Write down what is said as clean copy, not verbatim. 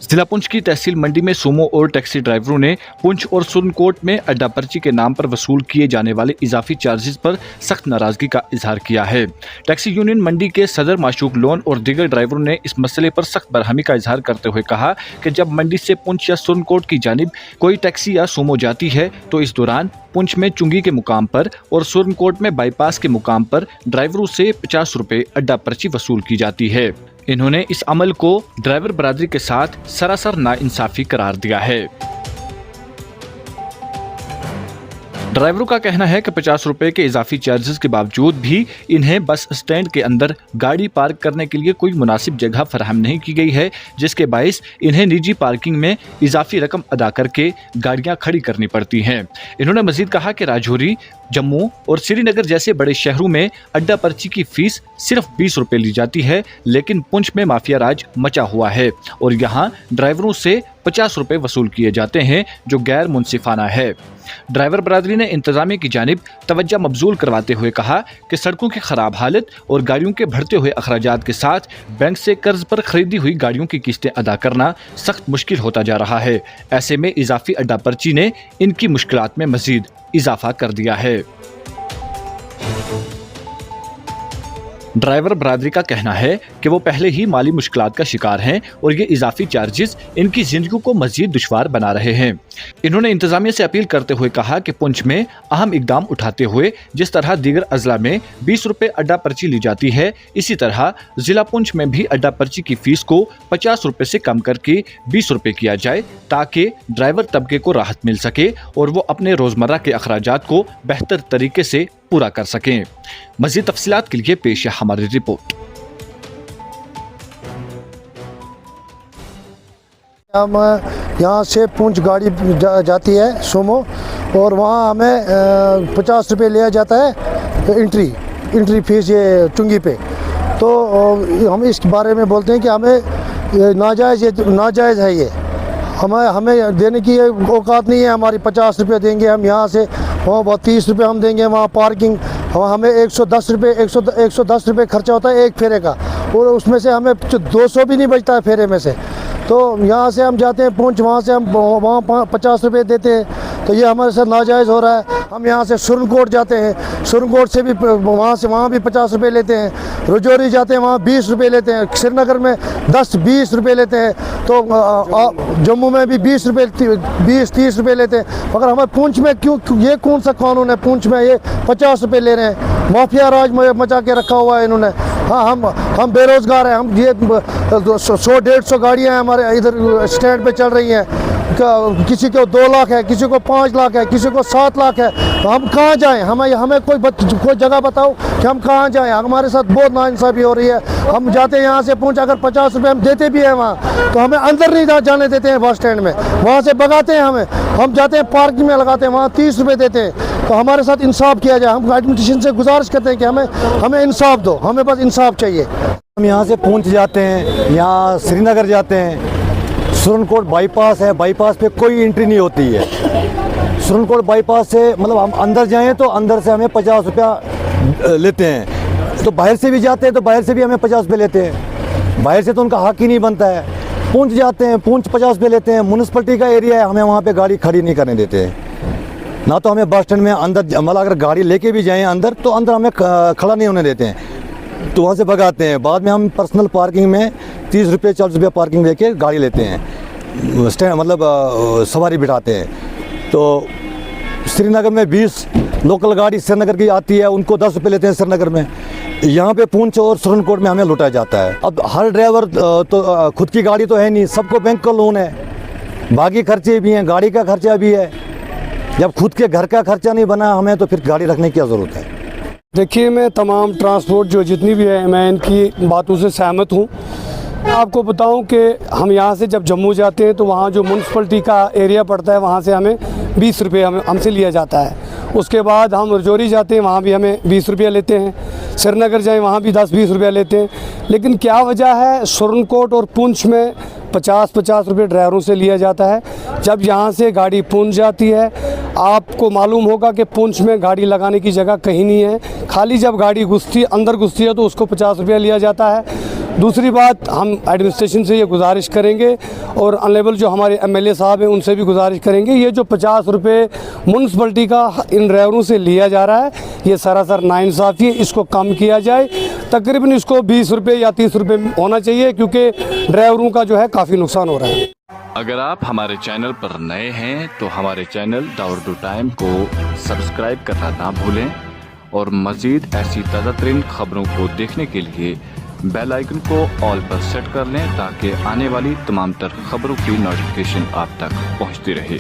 जिला पुंछ की तहसील मंडी में सोमो और टैक्सी ड्राइवरों ने पुंछ और सुरनकोट में अड्डा पर्ची के नाम पर वसूल किए जाने वाले इजाफी चार्जेस पर सख्त नाराजगी का इजहार किया है। टैक्सी यूनियन मंडी के सदर माशूक लोन और दीगर ड्राइवरों ने इस मसले पर सख्त बरहमी का इजहार करते हुए कहा कि जब मंडी से पुंछ या सुरनकोट की जानिब कोई टैक्सी या सोमो जाती है तो इस दौरान पुंछ में चुंगी के मुकाम पर और सुरनकोट में बाईपास के मुकाम पर ड्राइवरों से 50 रुपए अड्डा पर्ची वसूल की जाती है। इन्होंने इस अमल को ड्राइवर बरादरी के साथ सरासर नाइंसाफी करार दिया है। ड्राइवरों का कहना है कि 50 रुपए के इजाफी चार्जेस के बावजूद भी इन्हें बस स्टैंड के अंदर गाड़ी पार्क करने के लिए कोई मुनासिब जगह फराहम नहीं की गई है, जिसके बाइस इन्हें निजी पार्किंग में इजाफी रकम अदा करके गाड़ियां खड़ी करनी पड़ती हैं। इन्होंने मजीद कहा कि राजौरी, जम्मू और श्रीनगर जैसे बड़े शहरों में अड्डा पर्ची की फीस सिर्फ 20 रुपए ली जाती है, लेकिन पुंछ में माफिया राज मचा हुआ है और यहाँ ड्राइवरों से 50 रुपए वसूल किए जाते हैं, जो गैर मुनसिफाना है। ड्राइवर बरादरी ने इंतजामिया की जानिब तवज्जो मबजूल करवाते हुए कहा कि सड़कों की खराब हालत और गाड़ियों के बढ़ते हुए अखराजात के साथ बैंक से कर्ज पर खरीदी हुई गाड़ियों की किस्तें अदा करना सख्त मुश्किल होता जा रहा है। ऐसे में इजाफी अड्डा पर्ची ने इनकी मुश्किलात में मजीद इजाफा कर दिया है। ड्राइवर बरादरी का कहना है कि वो पहले ही माली मुश्किलात का शिकार हैं और ये इजाफी चार्जेस इनकी जिंदगी को मजीद दुश्वार बना रहे हैं। इन्होंने इंतजामिया से अपील करते हुए कहा कि पुंछ में अहम इकदाम उठाते हुए जिस तरह दीगर अजला में 20 रुपए अड्डा पर्ची ली जाती है, इसी तरह जिला पुंछ में भी अड्डा पर्ची की फीस को 50 रुपए से कम करके 20 रुपए किया जाए, ताकि ड्राइवर तबके को राहत मिल सके और वो अपने रोजमर्रा के अखराजात को बेहतर तरीके से पूरा कर सकें। मज़ीद तफसीलात के लिए पेश है हमारी रिपोर्ट। हम यहाँ से पुंछ गाड़ी जाती है सोमो और वहाँ हमें 50 रुपये लिया जाता है एंट्री फीस ये चुंगी पे। तो हम इस बारे में बोलते हैं कि हमें नाजायज़ है ये, हमें देने की औकात नहीं है हमारी। 50 रुपये देंगे हम यहाँ से, वहाँ 30 रुपये हम देंगे, वहाँ पार्किंग हमें 110 रुपये खर्चा होता है एक फेरे का, और उसमें से हमें 200 भी नहीं बचता है फेरे में से। तो यहाँ से हम जाते हैं पुंछ, वहाँ से हम वहाँ 50 रुपये देते हैं, तो ये हमारे साथ नाजायज़ हो रहा है। हम यहाँ से सुरनकोट जाते हैं, सुरनकोट से भी वहाँ भी 50 रुपये लेते हैं। रजौरी जाते हैं, वहाँ 20 रुपये लेते हैं। श्रीनगर में 10-20 रुपये लेते हैं। तो जम्मू में भी 20-30 रुपये लेते हैं। मगर हमें पुंछ में क्यों, ये कौन सा कानून है? पुंछ में ये 50 रुपये ले रहे हैं। माफिया राज मचा के रखा हुआ है इन्होंने। हाँ, हम बेरोज़गार हैं। हम ये 100-150 गाड़ियाँ हमारे इधर स्टैंड पे चल रही हैं। किसी को 2 लाख है, किसी को 5 लाख है, किसी को 7 लाख है। तो हम कहाँ जाएं? हमें कोई जगह बताओ कि हम कहाँ जाएं। हमारे साथ बहुत नाइंसाफ़ी हो रही है। हम जाते हैं यहाँ से पुंछ, अगर 50 रुपये हम देते भी हैं वहाँ, तो हमें अंदर नहीं जाने देते हैं बस स्टैंड में, वहाँ से भगाते हैं हमें। हम जाते हैं पार्किंग में लगाते हैं, वहाँ 30 रुपये देते हैं। तो हमारे साथ इंसाफ किया जाए। हम एडमिनिस्ट्रेशन से गुजारिश करते हैं कि हमें इंसाफ दो, हमें बस इंसाफ चाहिए। हम यहाँ से पुंछ जाते हैं, यहाँ श्रीनगर जाते हैं। सुरनकोट बाईपास है, बाईपास पे कोई एंट्री नहीं होती है। सुरनकोट बाईपास से मतलब हम अंदर जाएं तो अंदर से हमें 50 रुपया लेते हैं। तो बाहर से भी जाते हैं तो बाहर से भी हमें 50 रुपये लेते हैं। बाहर से तो उनका हक ही नहीं बनता है। पुंछ जाते हैं, पुंछ 50 रुपये लेते हैं। म्यूनसिपलिटी का एरिया है, हमें वहाँ पे गाड़ी खड़ी नहीं करने देते हैं। ना तो हमें बस स्टैंड में अंदर, मतलब अगर गाड़ी लेके भी जाएँ अंदर तो अंदर हमें खड़ा नहीं होने देते हैं, तो वहाँ से भगाते हैं। बाद में हम पर्सनल पार्किंग में 30 रुपये 40 रुपये पार्किंग देके गाड़ी लेते हैं, स्टैंड मतलब सवारी बिठाते हैं। तो श्रीनगर में 20 लोकल गाड़ी श्रीनगर की आती है, उनको 10 रुपये लेते हैं श्रीनगर में। यहाँ पे पुंछ और सुरनकोट में हमें लुटाया जाता है। अब हर ड्राइवर तो खुद की गाड़ी तो है नहीं, सबको बैंक का लोन है, बाकी खर्चे भी हैं, गाड़ी का खर्चा भी है। जब खुद के घर का खर्चा नहीं बना हमें, तो फिर गाड़ी रखने की क्या ज़रूरत है? देखिए, मैं तमाम ट्रांसपोर्ट जो जितनी भी है, मैं इनकी बातों से सहमत हूँ। आपको बताऊं कि हम यहाँ से जब जम्मू जाते हैं तो वहाँ जो म्यूनसिपलिटी का एरिया पड़ता है, वहाँ से हमें 20 रुपये हमसे लिया जाता है। उसके बाद हम रजौरी जाते हैं, वहाँ भी हमें 20 रुपये लेते हैं। श्रीनगर जाएँ, वहाँ भी 10-20 रुपये लेते हैं। लेकिन क्या वजह है, सुरनकोट और पुंछ में 50-50 रुपये ड्राइवरों से लिया जाता है। जब यहाँ से गाड़ी पुंछ जाती है, आपको मालूम होगा कि पुंछ में गाड़ी लगाने की जगह कहीं नहीं है। खाली जब गाड़ी अंदर घुसती है तो उसको 50 रुपया लिया जाता है। दूसरी बात, हम एडमिनिस्ट्रेशन से ये गुजारिश करेंगे और अनलेबल जो हमारे एमएलए साहब हैं उनसे भी गुजारिश करेंगे, ये जो 50 रुपये म्यूनसिपलिटी का इन ड्राइवरों से लिया जा रहा है ये सरासर नाइंसाफ़ी है, इसको कम किया जाए। तकरीबन इसको 20 रुपये या 30 रुपये होना चाहिए, क्योंकि ड्राइवरों का जो है काफ़ी नुकसान हो रहा है। अगर आप हमारे चैनल पर नए हैं तो हमारे चैनल द उर्दू टाइम को सब्सक्राइब करना ना भूलें और मज़ीद ऐसी ताज़ा तरीन खबरों को देखने के लिए बेल आइकन को ऑल पर सेट कर लें ताकि आने वाली तमाम तर खबरों की नोटिफिकेशन आप तक पहुंचती रहे।